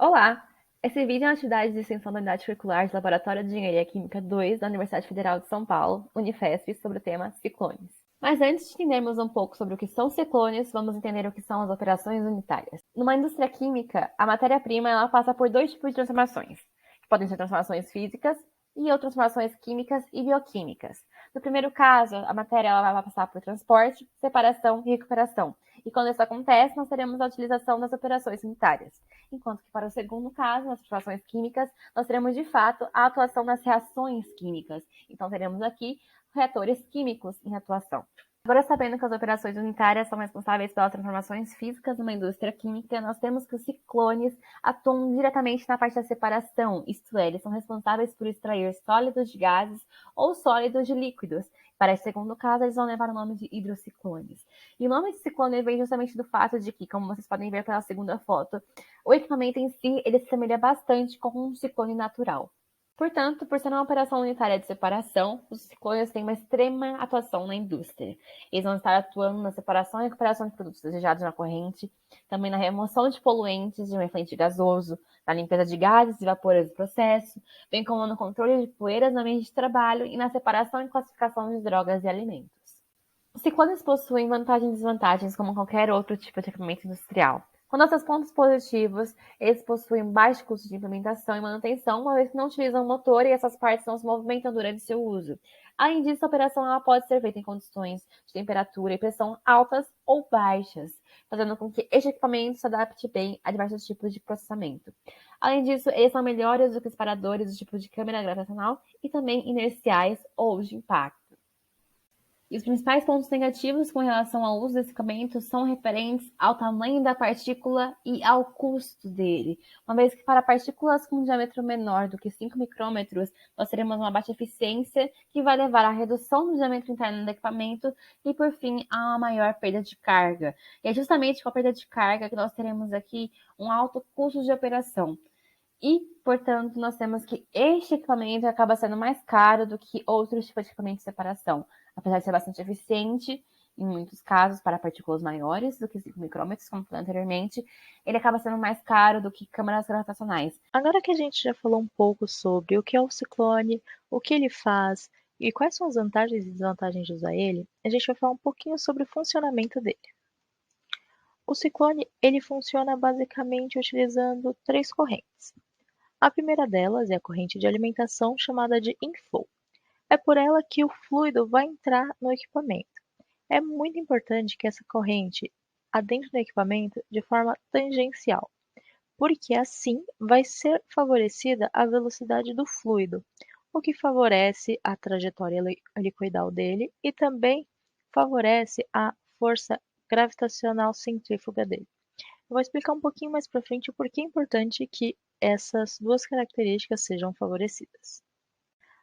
Olá! Esse vídeo é uma atividade de extensão da unidade curricular de Laboratório de Engenharia Química 2 da Universidade Federal de São Paulo, Unifesp, sobre o tema ciclones. Mas antes de entendermos um pouco sobre o que são ciclones, vamos entender o que são as operações unitárias. Numa indústria química, a matéria-prima ela passa por dois tipos de transformações, que podem ser transformações físicas e ou transformações químicas e bioquímicas. No primeiro caso, a matéria ela vai passar por transporte, separação e recuperação. E quando isso acontece, nós teremos a utilização das operações unitárias. Enquanto que para o segundo caso, nas reações químicas, nós teremos de fato a atuação nas reações químicas. Então teremos aqui reatores químicos em atuação. Agora, sabendo que as operações unitárias são responsáveis pelas transformações físicas numa indústria química, nós temos que os ciclones atuam diretamente na parte da separação, isto é, eles são responsáveis por extrair sólidos de gases ou sólidos de líquidos. Para esse segundo caso, eles vão levar o nome de hidrociclones. E o nome de ciclone vem justamente do fato de que, como vocês podem ver pela segunda foto, o equipamento em si ele se assemelha bastante com um ciclone natural. Portanto, por ser uma operação unitária de separação, os ciclones têm uma extrema atuação na indústria. Eles vão estar atuando na separação e recuperação de produtos desejados na corrente, também na remoção de poluentes de um efluente gasoso, na limpeza de gases e vapores do processo, bem como no controle de poeiras no ambiente de trabalho e na separação e classificação de drogas e alimentos. Os ciclones possuem vantagens e desvantagens como qualquer outro tipo de equipamento industrial. Quanto aos seus pontos positivos, eles possuem baixo custo de implementação e manutenção, uma vez que não utilizam motor e essas partes não se movimentam durante seu uso. Além disso, a operação ela pode ser feita em condições de temperatura e pressão altas ou baixas, fazendo com que este equipamento se adapte bem a diversos tipos de processamento. Além disso, eles são melhores do que os paradores do tipo de câmera gravitacional e também inerciais ou de impacto. E os principais pontos negativos com relação ao uso desse equipamento são referentes ao tamanho da partícula e ao custo dele, uma vez que para partículas com um diâmetro menor do que 5 micrômetros, nós teremos uma baixa eficiência que vai levar à redução do diâmetro interno do equipamento e, por fim, a uma maior perda de carga. E é justamente com a perda de carga que nós teremos aqui um alto custo de operação. E, portanto, nós temos que este equipamento acaba sendo mais caro do que outros tipos de equipamento de separação. Apesar de ser bastante eficiente, em muitos casos, para partículas maiores do que 5 micrômetros, como falei anteriormente, ele acaba sendo mais caro do que câmaras gravitacionais. Agora que a gente já falou um pouco sobre o que é o ciclone, o que ele faz e quais são as vantagens e desvantagens de usar ele, a gente vai falar um pouquinho sobre o funcionamento dele. O ciclone, ele funciona basicamente utilizando três correntes. A primeira delas é a corrente de alimentação chamada de inflow. É por ela que o fluido vai entrar no equipamento. É muito importante que essa corrente adentre no equipamento de forma tangencial, porque assim vai ser favorecida a velocidade do fluido, o que favorece a trajetória helicoidal dele e também favorece a força gravitacional centrífuga dele. Eu vou explicar um pouquinho mais para frente o porquê é importante que essas duas características sejam favorecidas.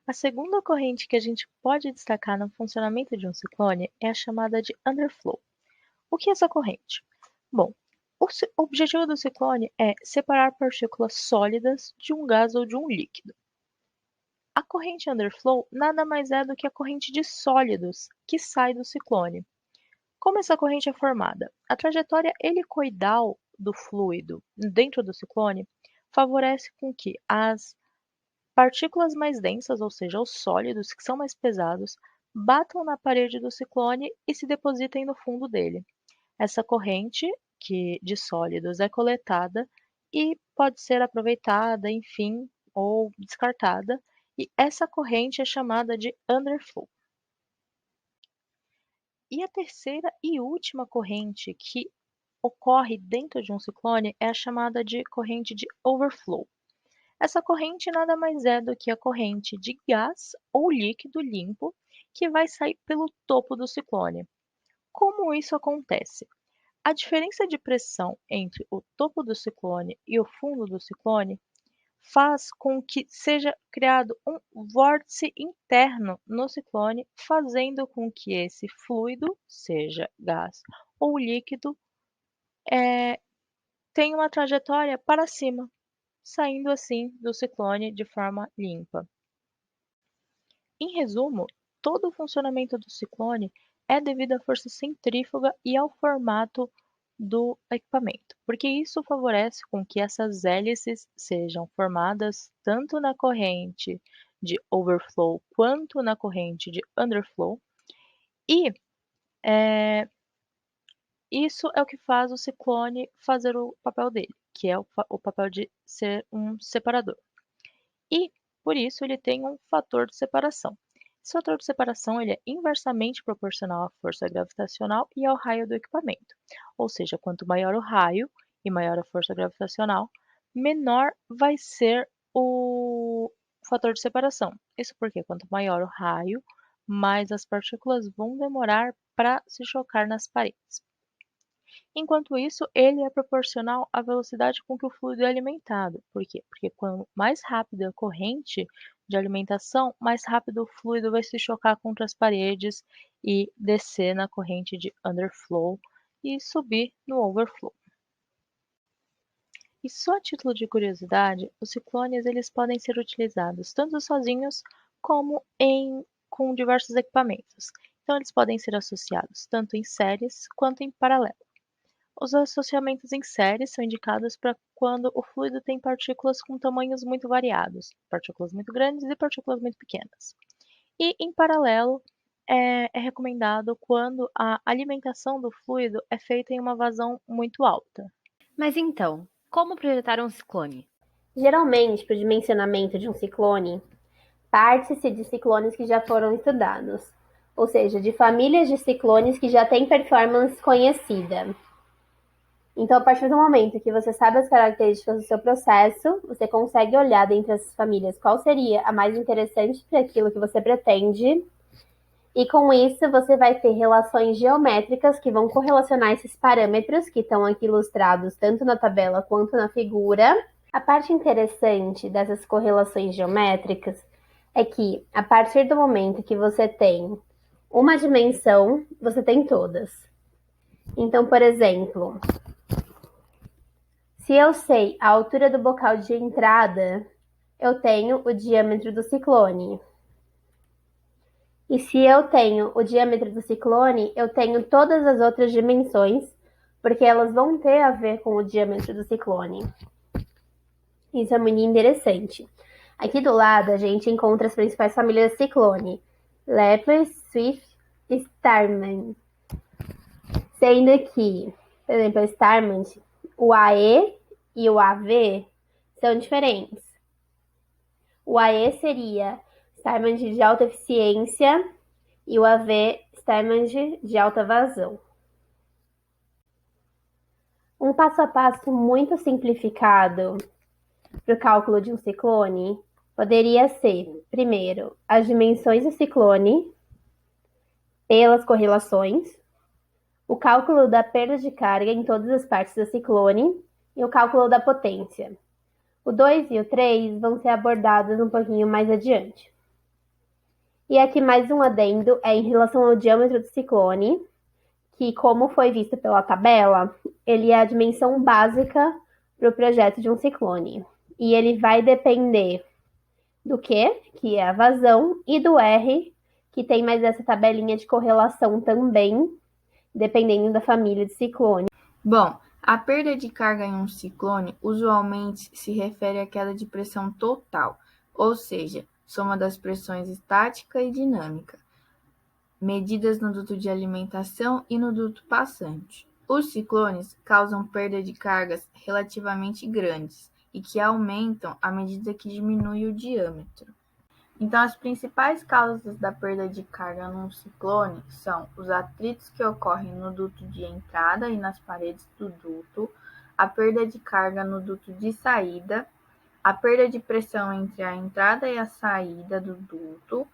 A segunda corrente que a gente pode destacar no funcionamento de um ciclone é a chamada de underflow. O que é essa corrente? Bom, o objetivo do ciclone é separar partículas sólidas de um gás ou de um líquido. A corrente underflow nada mais é do que a corrente de sólidos que sai do ciclone. Como essa corrente é formada? A trajetória helicoidal do fluido dentro do ciclone favorece com que as partículas mais densas, ou seja, os sólidos que são mais pesados, batam na parede do ciclone e se depositem no fundo dele. Essa corrente de sólidos é coletada e pode ser aproveitada, enfim, ou descartada, e essa corrente é chamada de underflow. E a terceira e última corrente que ocorre dentro de um ciclone é a chamada de corrente de overflow. Essa corrente nada mais é do que a corrente de gás ou líquido limpo que vai sair pelo topo do ciclone. Como isso acontece? A diferença de pressão entre o topo do ciclone e o fundo do ciclone faz com que seja criado um vórtice interno no ciclone, fazendo com que esse fluido, seja gás ou líquido, eh, tenha uma trajetória para cima, saindo assim do ciclone de forma limpa. Em resumo, todo o funcionamento do ciclone é devido à força centrífuga e ao formato do equipamento, porque isso favorece com que essas hélices sejam formadas tanto na corrente de overflow quanto na corrente de underflow, e isso é o que faz o ciclone fazer o papel dele, que é o papel de ser um separador. E, por isso, ele tem um fator de separação. Esse fator de separação ele é inversamente proporcional à força gravitacional e ao raio do equipamento. Ou seja, quanto maior o raio e maior a força gravitacional, menor vai ser o fator de separação. Isso porque quanto maior o raio, mais as partículas vão demorar para se chocar nas paredes. Enquanto isso, ele é proporcional à velocidade com que o fluido é alimentado. Por quê? Porque quanto mais rápida a corrente de alimentação, mais rápido o fluido vai se chocar contra as paredes e descer na corrente de underflow e subir no overflow. E só a título de curiosidade, os ciclones eles podem ser utilizados tanto sozinhos como com diversos equipamentos. Então, eles podem ser associados tanto em séries quanto em paralelo. Os associamentos em série são indicados para quando o fluido tem partículas com tamanhos muito variados, partículas muito grandes e partículas muito pequenas. E, em paralelo, é recomendado quando a alimentação do fluido é feita em uma vazão muito alta. Mas então, como projetar um ciclone? Geralmente, para o dimensionamento de um ciclone, parte-se de ciclones que já foram estudados, ou seja, de famílias de ciclones que já têm performance conhecida. Então, a partir do momento que você sabe as características do seu processo, você consegue olhar dentre as famílias qual seria a mais interessante para aquilo que você pretende. E com isso, você vai ter relações geométricas que vão correlacionar esses parâmetros que estão aqui ilustrados tanto na tabela quanto na figura. A parte interessante dessas correlações geométricas é que, a partir do momento que você tem uma dimensão, você tem todas. Então, por exemplo, se eu sei a altura do bocal de entrada, eu tenho o diâmetro do ciclone. E se eu tenho o diâmetro do ciclone, eu tenho todas as outras dimensões, porque elas vão ter a ver com o diâmetro do ciclone. Isso é muito interessante. Aqui do lado, a gente encontra as principais famílias de ciclone: Laplace, Swift e Starman. Sendo que, por exemplo, a Starman, o AE e o AV são diferentes. O AE seria Starman de alta eficiência e o AV Starman de alta vazão. Um passo a passo muito simplificado para o cálculo de um ciclone poderia ser, primeiro, as dimensões do ciclone pelas correlações, o cálculo da perda de carga em todas as partes do ciclone e o cálculo da potência. O 2 e o 3 vão ser abordados um pouquinho mais adiante. E aqui mais um adendo é em relação ao diâmetro do ciclone, que, como foi visto pela tabela, ele é a dimensão básica para o projeto de um ciclone. E ele vai depender do Q, que é a vazão, e do R, que tem mais essa tabelinha de correlação também, dependendo da família de ciclone. Bom, a perda de carga em um ciclone usualmente se refere à queda de pressão total, ou seja, soma das pressões estática e dinâmica, medidas no duto de alimentação e no duto passante. Os ciclones causam perda de cargas relativamente grandes e que aumentam à medida que diminui o diâmetro. Então, as principais causas da perda de carga num ciclone são os atritos que ocorrem no duto de entrada e nas paredes do duto, a perda de carga no duto de saída, a perda de pressão entre a entrada e a saída do duto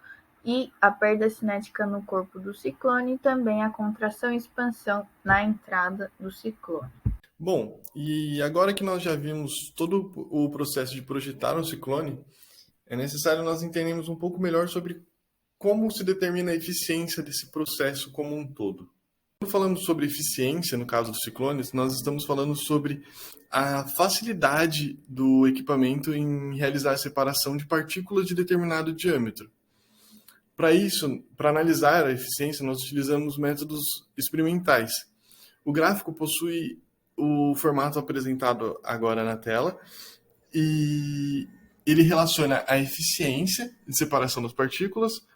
e a perda cinética no corpo do ciclone e também a contração e expansão na entrada do ciclone. Bom, e agora que nós já vimos todo o processo de projetar um ciclone, é necessário nós entendermos um pouco melhor sobre como se determina a eficiência desse processo como um todo. Quando falamos sobre eficiência, no caso dos ciclones, nós estamos falando sobre a facilidade do equipamento em realizar a separação de partículas de determinado diâmetro. Para isso, para analisar a eficiência, nós utilizamos métodos experimentais, O gráfico possui o formato apresentado agora na tela e ele relaciona a eficiência de separação das partículas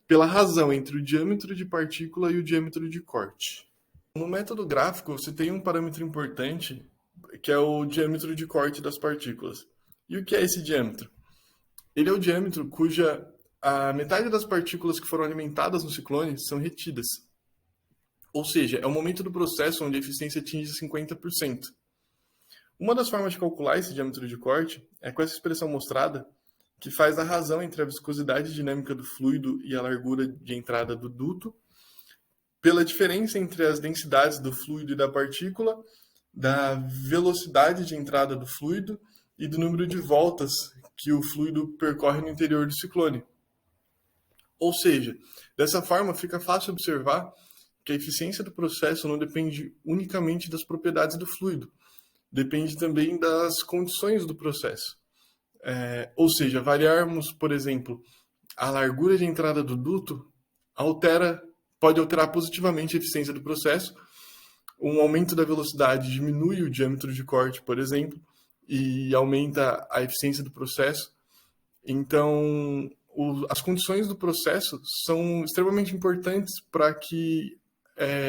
pela razão entre o diâmetro de partícula e o diâmetro de corte. No método gráfico, você tem um parâmetro importante, que é o diâmetro de corte das partículas. E o que é esse diâmetro? Ele é o diâmetro cuja a metade das partículas que foram alimentadas no ciclone são retidas. Ou seja, é o momento do processo onde a eficiência atinge 50%. Uma das formas de calcular esse diâmetro de corte é com essa expressão mostrada, que faz a razão entre a viscosidade dinâmica do fluido e a largura de entrada do duto, pela diferença entre as densidades do fluido e da partícula, da velocidade de entrada do fluido e do número de voltas que o fluido percorre no interior do ciclone. Ou seja, dessa forma fica fácil observar que a eficiência do processo não depende unicamente das propriedades do fluido, depende também das condições do processo. Ou seja, variarmos, por exemplo, a largura de entrada do duto pode alterar positivamente a eficiência do processo. Um aumento da velocidade diminui o diâmetro de corte, por exemplo, e aumenta a eficiência do processo. Então, as condições do processo são extremamente importantes para que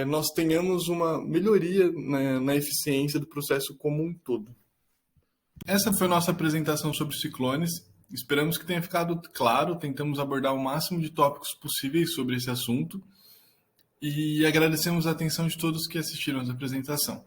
nós tenhamos uma melhoria na eficiência do processo como um todo. Essa foi a nossa apresentação sobre ciclones. Esperamos que tenha ficado claro. Tentamos abordar o máximo de tópicos possíveis sobre esse assunto. E agradecemos a atenção de todos que assistiram à apresentação.